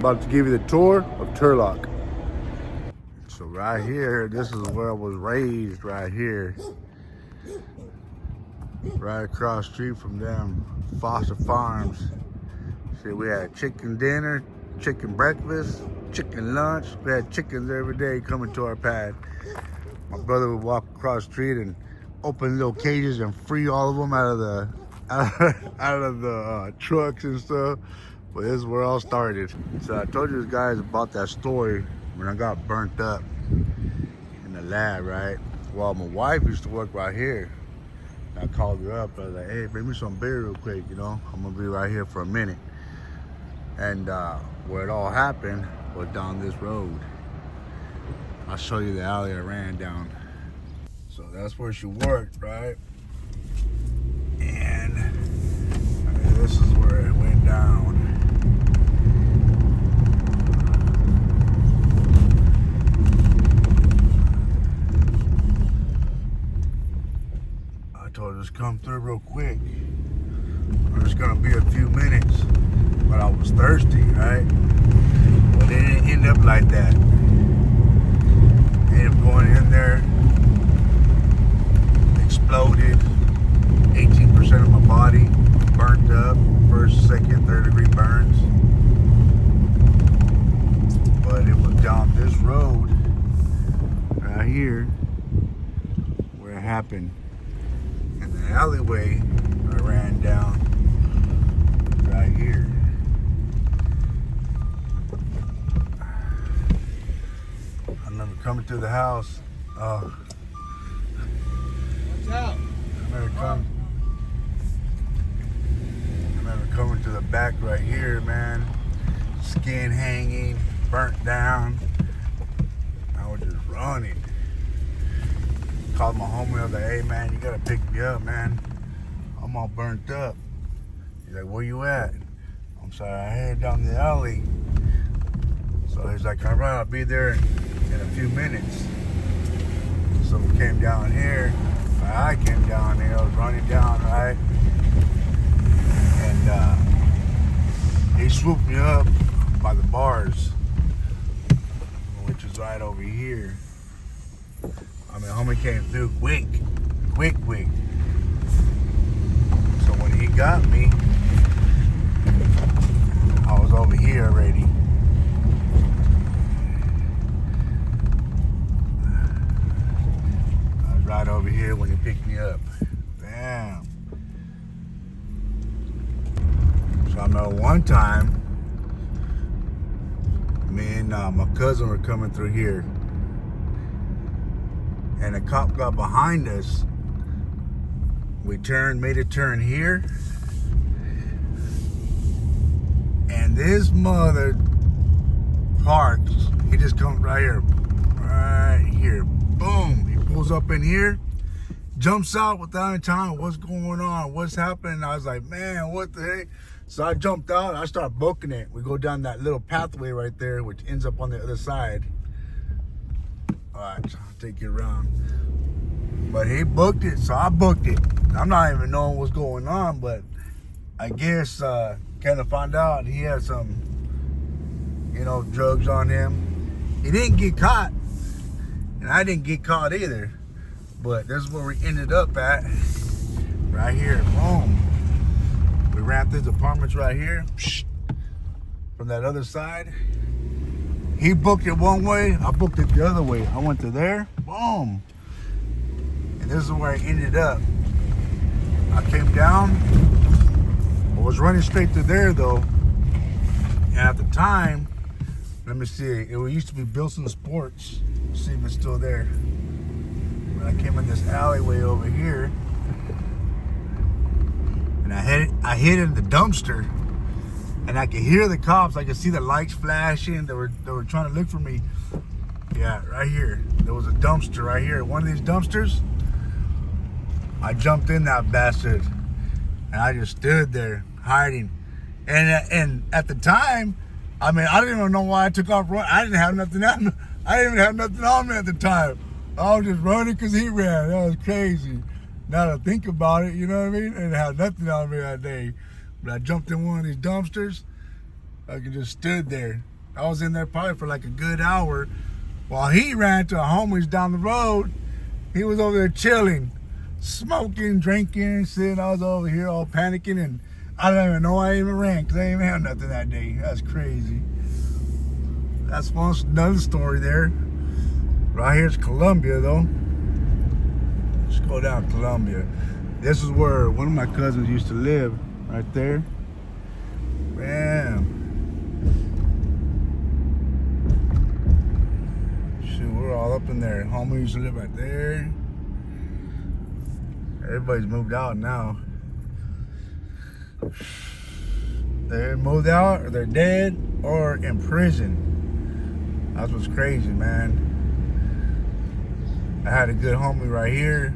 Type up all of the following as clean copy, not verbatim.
About to give you the tour of Turlock. So right here, this is where I was raised right here. Right across the street from them Foster Farms. See, we had chicken dinner, chicken breakfast, chicken lunch. We had chickens every day coming to our pad. My brother would walk across the street and open little cages and free all of them out of the trucks and stuff. But this is where it all started. So I told you guys about that story when I got burnt up in the lab, right? Well, my wife used to work right here. I called her up. I was like, hey, bring me some beer real quick, you know? I'm gonna be right here for a minute. And where it all happened was down this road. I'll show you the alley I ran down. So that's where she worked, right? And I mean, this is where it went down. I told her just come through real quick. There's gonna be a few minutes, but I was thirsty, right? But it didn't end up like that. Ended up going in there, exploded, 18% of my body burnt up, first, second, third degree burns. But it was down this road right here where it happened. And the alleyway I ran down right here. I remember coming to the house. Watch out. I remember coming to the back right here, man. Skin hanging, burnt down. I was just running. Called my homie. I was like, hey, man, you gotta pick me up, man. I'm all burnt up. He's like, where you at? I'm sorry, I headed down the alley. So he's like, all right, I'll be there in a few minutes. So we came down here. I came down here. I was running down, right? And he swooped me up by the bars, which is right over here. I mean, homie came through quick. So when he got me, I was over here already. I was right over here when he picked me up. Damn. So I remember one time, me and my cousin were coming through here. And a cop got behind us. We made a turn here. And this mother parks. He just comes right here. Boom. He pulls up in here, jumps out without any time. What's going on? What's happening? I was like, man, what the heck? So I jumped out. I started booking it. We go down that little pathway right there, which ends up on the other side. All right, I'll take you around. But he booked it, so I booked it. I'm not even knowing what's going on, but I guess kind of found out he had some, drugs on him. He didn't get caught, and I didn't get caught either. But this is where we ended up at, right here. Boom. We ran through the apartments right here, from that other side. He booked it one way, I booked it the other way. I went to there, boom. And this is where I ended up. I came down, I was running straight to there though. And at the time, let me see, it used to be Bilson Sports. Let's see if it's still there. But I came in this alleyway over here, and I hid in the dumpster. And I could hear the cops. I could see the lights flashing. They were trying to look for me. Yeah, right here. There was a dumpster right here. One of these dumpsters. I jumped in that bastard, and I just stood there hiding. And at the time, I mean, I didn't even know why I took off running. I didn't have nothing on me. I didn't even have nothing on me at the time. I was just running because he ran. That was crazy. Now that I think about it, you know what I mean? I didn't have nothing on me that day. But I jumped in one of these dumpsters. I could just stood there. I was in there probably for like a good hour while he ran to a homies down the road. He was over there chilling, smoking, drinking, sitting. I was over here all panicking, and I don't even know I even ran because I didn't even have nothing that day. That's crazy. That's another story there. Right here's Colombia, though. Let's go down Colombia. This is where one of my cousins used to live, right there. Bam. Shoot, we're all up in there. Homie used to live right there. Everybody's moved out now. They're moved out, or they're dead, or in prison. That's what's crazy, man. I had a good homie right here.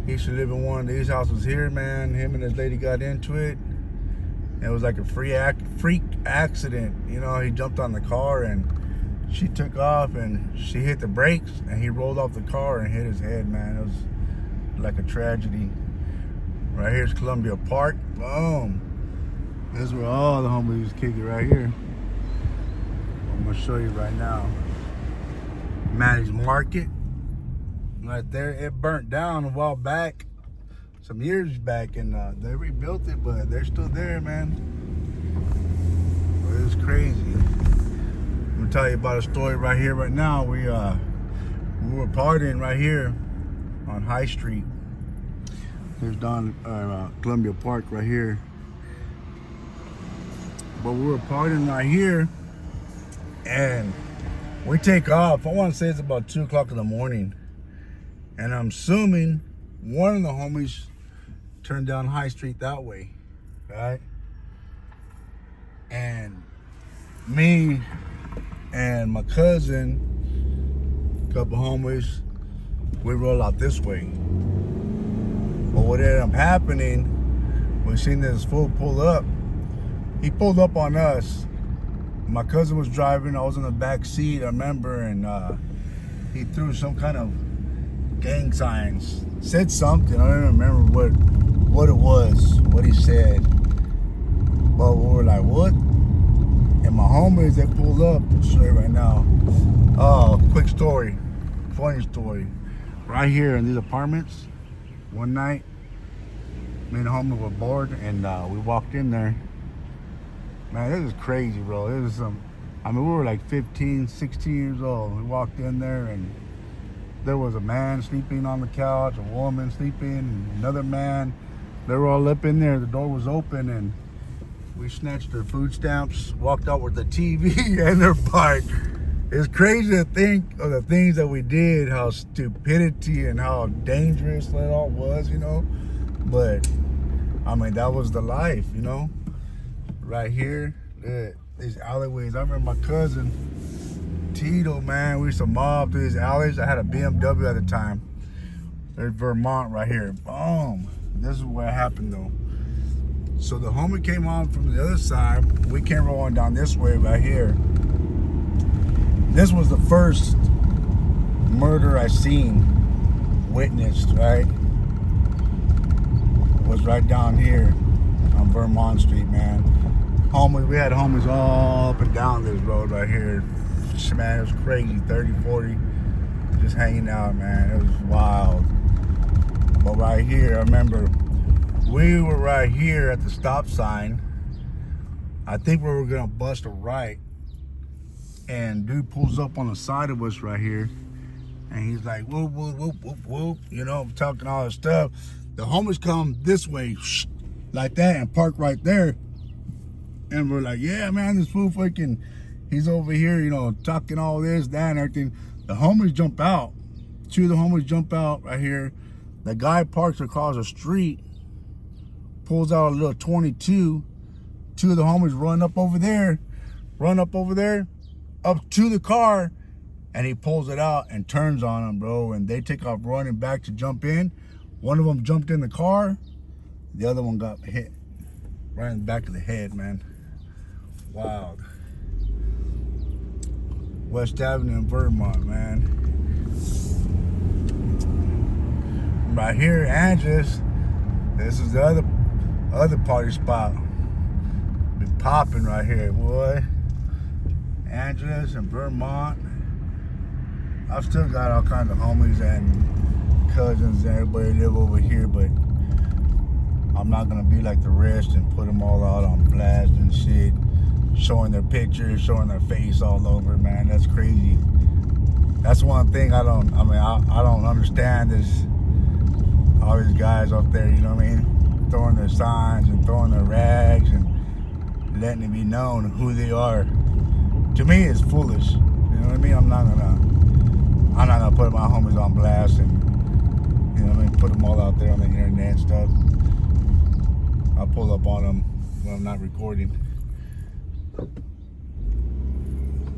He used to live in one of these houses here, man. Him and his lady got into it. It was like a freak accident. You know, he jumped on the car and she took off and she hit the brakes and he rolled off the car and hit his head, man. It was like a tragedy. Right here's Columbia Park. Boom. This is where all the homies kick it right here. I'm gonna show you right now. Maddie's Market. Right there, it burnt down a while back, some years back, and they rebuilt it, but they're still there, man. It's crazy. I'm gonna tell you about a story right here, right now. We were partying right here on High Street. There's Columbia Park right here. But we were partying right here, and we take off. I want to say it's about 2 o'clock in the morning. And I'm assuming one of the homies turned down High Street that way, right? And me and my cousin, a couple homies, we roll out this way. But what ended up happening, we seen this fool pull up. He pulled up on us. My cousin was driving, I was in the back seat, I remember, and he threw some kind of gang signs, said something. I don't even remember what it was, what he said. But we were like, what? And my homies, they pulled up. I'll show you right now. Oh, quick story, funny story. Right here in these apartments, one night, me and the homie were bored, and we walked in there. Man, this is crazy, bro. This is we were like 15, 16 years old. We walked in there, and there was a man sleeping on the couch, a woman sleeping, and another man. They were all up in there. The door was open, and we snatched their food stamps, walked out with the TV and their bike. It's crazy to think of the things that we did, how stupidity and how dangerous that all was, you know. But, I mean, that was the life, you know. Right here, these alleyways. I remember my cousin, Tito, man, we used to mob through these alleys. I had a BMW at the time. There's Vermont right here. Boom. This is what happened though. So the homie came on from the other side. We came rolling down this way right here. This was the first murder I seen, witnessed, right? Was right down here on Vermont Street, man. We had homies all up and down this road right here. Man, it was crazy, 30, 40, just hanging out, man. It was wild. But right here, I remember we were right here at the stop sign. I think we were gonna bust a right, and dude pulls up on the side of us right here, and he's like, whoop, whoop, whoop, whoop, whoop, you know, talking all this stuff. The homies come this way, like that, and park right there. And we're like, yeah, man, this fool fucking, he's over here, you know, talking all this, that, and everything. The homies jump out. Two of the homies jump out right here. The guy parks across the street, pulls out a little 22. Two of the homies run up over there, up to the car, and he pulls it out and turns on them, bro. And they take off running back to jump in. One of them jumped in the car. The other one got hit right in the back of the head, man. Wild. West Avenue in Vermont, man. Right here, Andres. This is the other party spot. Be popping right here, boy. Angeles and Vermont. I've still got all kinds of homies and cousins and everybody live over here, but I'm not gonna be like the rest and put them all out on blast and shit, showing their pictures, showing their face all over, man. That's crazy. That's one thing I don't understand is all these guys up there, you know what I mean? Throwing their signs and throwing their rags and letting it be known who they are. To me, it's foolish. You know what I mean? I'm not gonna put my homies on blast and, you know what I mean, put them all out there on the internet and stuff. I'll pull up on them when I'm not recording.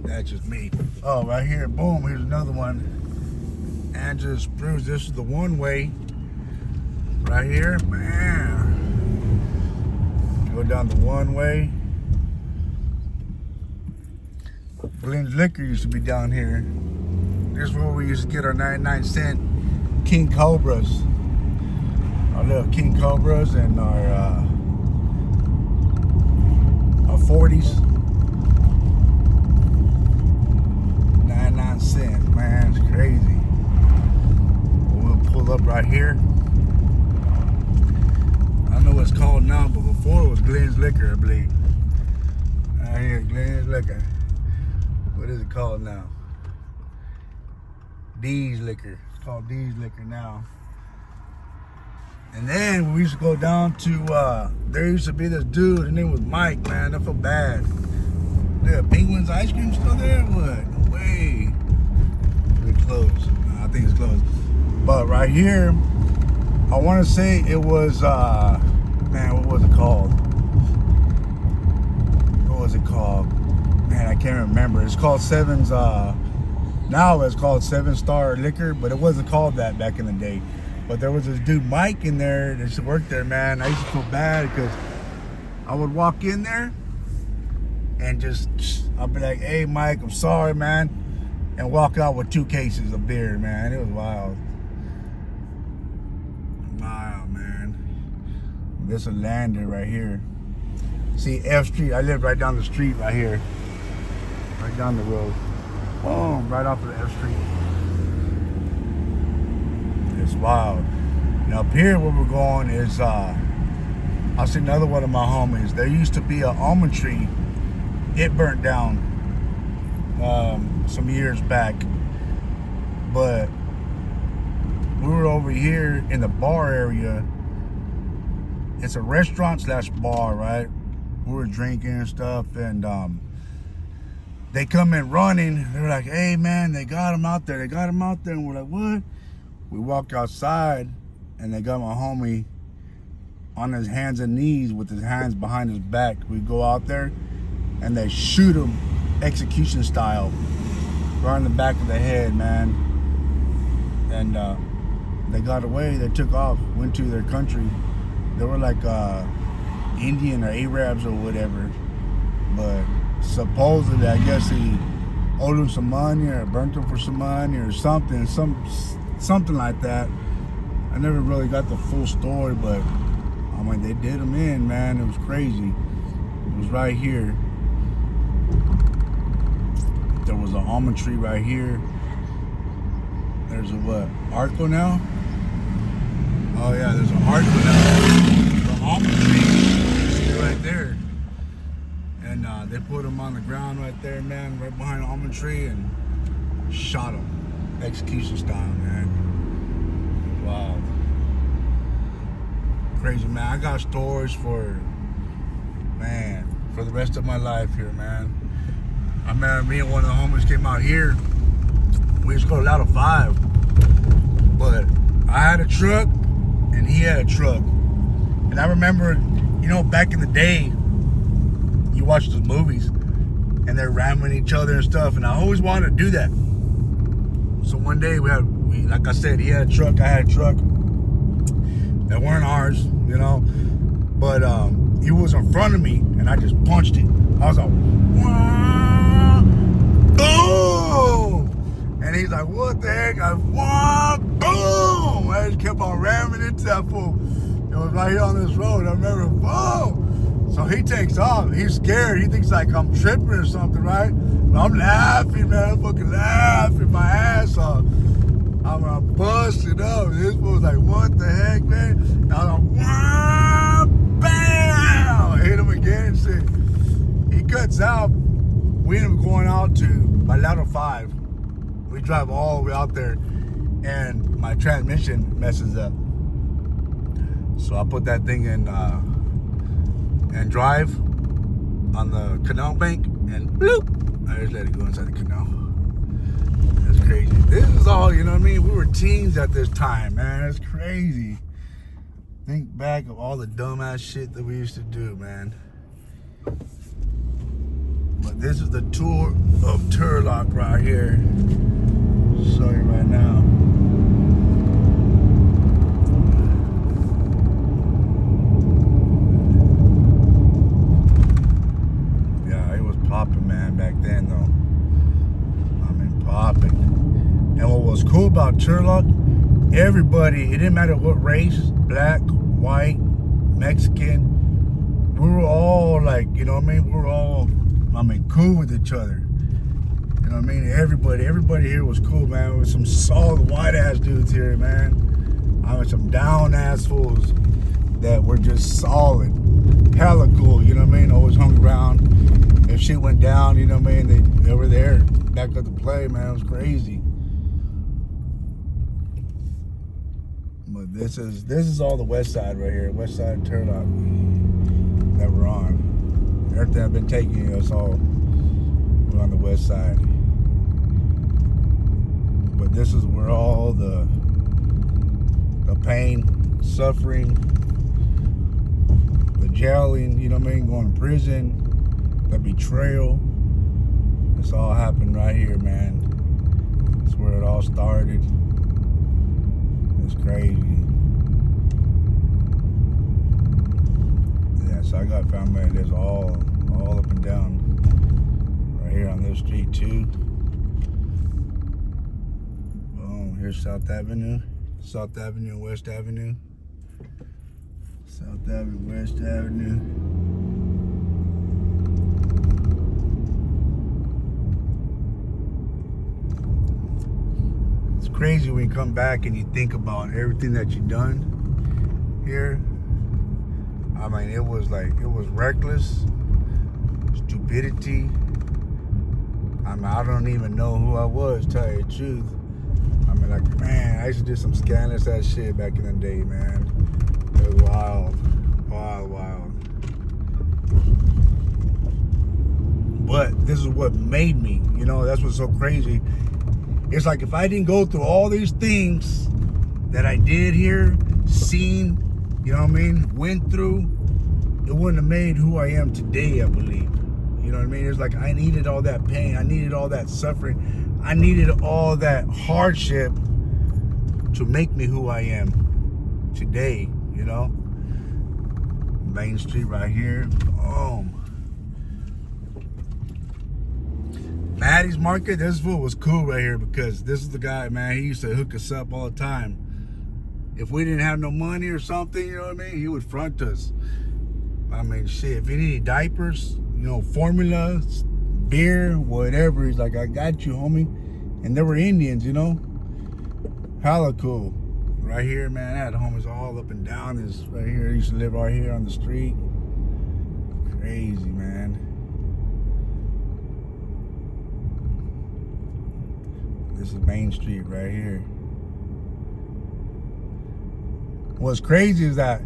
That's just me. Oh, right here, boom, here's another one. Angeles Bruised. This is the one way. Right here, man. Go down the one way. Glenn's Liquor used to be down here. This is where we used to get our 99-cent King Cobras. Our little King Cobras and our 40s. 99 cents, man, it's crazy. We'll pull up right here. I don't know what it's called now, but before it was Glenn's Liquor, I believe. Right here, Glenn's Liquor. What is it called now? D's Liquor. It's called D's Liquor now. And then we used to go down to, there used to be this dude, his name was Mike, man. I feel bad. Yeah, Penguin's Ice Cream still there? What? No way. It's closed. I think it's closed. But right here, I want to say it was, man, what was it called? What was it called? Man, I can't remember. It's called Seven's, now it's called 7-Star Liquor, but it wasn't called that back in the day. But there was this dude, Mike, in there that used to work there, man. I used to feel bad because I would walk in there and I'd be like, hey, Mike, I'm sorry, man. And walk out with 2 cases of beer, man. It was wild. Wow, man. This is a lander right here. See, F Street. I live right down the street right here. Right down the road. Boom, right off of the F Street. It's wild. And up here where we're going is, I see another one of my homies. There used to be an almond tree. It burnt down some years back. But we were over here in the bar area. It's a restaurant / bar, right? We were drinking and stuff, and they come in running. They were like, hey, man, they got him out there. They got him out there. And we're like, what? We walk outside, and they got my homie on his hands and knees with his hands behind his back. We go out there, and they shoot him execution style right in the back of the head, man. And they got away. They took off, went to their country. They were like Indian or Arabs or whatever. But supposedly, I guess he owed him some money or burnt him for some money or something. Something like that. I never really got the full story, but I mean, they did him in, man. It was crazy. It was right here. There was an almond tree right here. There's a what? Arco now? Oh yeah, there's an Arco now. The almond tree is right there. And they put him on the ground right there, man, right behind the almond tree, and shot him. Execution style, man. Wow. Crazy, man. I got stories for the rest of my life here, man. I remember me and one of the homies came out here. We used to go out of 5. But I had a truck and he had a truck. And I remember, you know, back in the day, you watch those movies and they're ramming each other and stuff, and I always wanted to do that. So one day we like I said, he had a truck, I had a truck. They weren't ours, you know, but he was in front of me and I just punched it. I was like, wah, boom! And he's like, what the heck? I wah, boom! I just kept on ramming into that fool. It was right here on this road. I remember, boom! So So he takes off. He's scared. He thinks like I'm tripping or something, right? But I'm laughing, man. I'm fucking laughing my ass off. I'm busting up. This was like, what the heck, man? And I'm like, bam! I hit him again and shit. He cuts out. We end up going out to Lateral 5. We drive all the way out there, and my transmission messes up. So I put that thing in and drive on the canal bank, and bloop, I just let it go inside the canal. That's crazy. This is all, you know what I mean? We were teens at this time, man. It's crazy. Think back of all the dumbass shit that we used to do, man. But this is the tour of Turlock right here. Show you right now. Yeah, it was popping, man, back then, though. I mean, popping. And what was cool about Turlock, everybody, it didn't matter what race, black, white, Mexican, we were all like, you know what I mean? We were all, cool with each other. You know what I mean? Everybody here was cool, man. There was some solid white ass dudes here, man. I mean, some down ass fools that were just solid, hella cool. You know what I mean? Always hung around. If shit went down, you know what I mean? They were there, back up to play, man. It was crazy. But this is all the west side right here, west side of Turlock that we're on. Everything I've been taking us all, we're on the west side. But this is where all the pain, suffering, the jailing, you know what I mean, going to prison, the betrayal, it's all happened right here, man. It's where it all started. It's crazy. Yeah, so I got family that's all up and down right here on this street too. Boom, here's South Avenue and West Avenue. South Avenue, West Avenue. It's crazy when you come back and you think about everything that you've done here. I mean, it was reckless, stupidity. I mean, I don't even know who I was, tell you the truth. I mean, like, man, I used to do some scandalous ass shit back in the day, man. It was wild, wild. But this is what made me, you know, that's what's so crazy. It's like if I didn't go through all these things that I did here, seen, you know what I mean, went through, it wouldn't have made who I am today, I believe. You know what I mean? It's like I needed all that pain. I needed all that suffering. I needed all that hardship to make me who I am today, you know? Main Street right here. Maddie's Market, this food was cool right here because this is the guy, man, he used to hook us up all the time. If we didn't have no money or something, you know what I mean, he would front us. I mean, shit, if you need diapers, you know, formula, beer, whatever, he's like, I got you, homie. And they were Indians, you know? Hella cool. Right here, man, I had homies all up and down this right here. I used to live right here on the street. Crazy, man. This is Main Street right here. What's crazy is that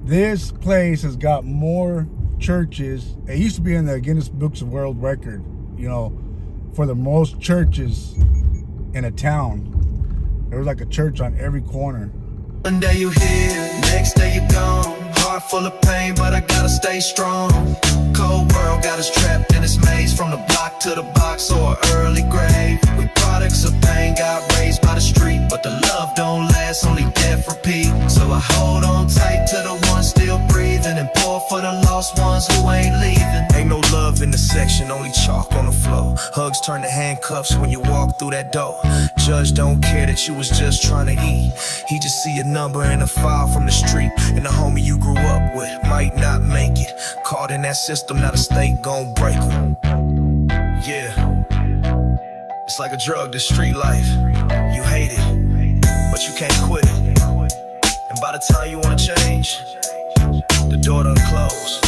this place has got more churches. It used to be in the Guinness Books of World Record, you know, for the most churches in a town. There was like a church on every corner. One day you here, next day you gone. Heart full of pain, but I gotta stay strong. Cold world got us trapped in this maze, from the block to the box or early grave. We products of pain, got raised by the street, but the love don't last, only death repeat. So I hold on tight to the ones still breathing, and pour for the lost ones who ain't leaving. Ain't no love in intersection, only chalk on the floor. Hugs turn to handcuffs when you walk through that door. Judge don't care that you was just trying to eat. He just see a number in a file from the street, and the homie you grew up with might not make it. Caught in that system, now the state gon' break him. Yeah, it's like a drug, the street life. You hate it, but you can't quit it. And by the time you wanna change, the door done closed.